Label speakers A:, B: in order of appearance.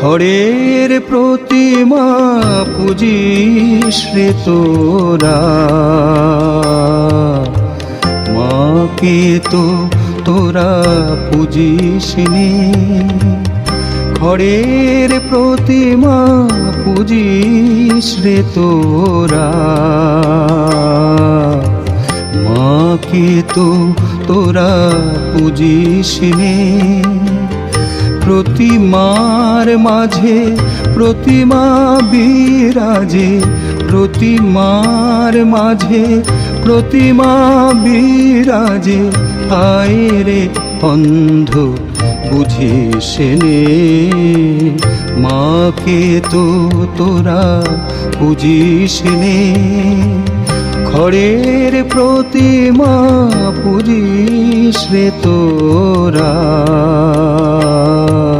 A: খড়ের প্রতিমা পূজিস রে তোরা, মাকে তো তোরা পূজিস নে। খড়ের প্রতিমা পূজিস রে তোরা, মাকে তো তোরা পূজিস নে। প্রতিমার মাঝে প্রতিমা বিরাজে, প্রতিমার মাঝে প্রতিমা বিরাজে। আয় রে অন্ধ বুঝিস নে, মাকে তো তোরা পূজিস নে। খড়ের প্রতিমা পূজিস রে তোরা।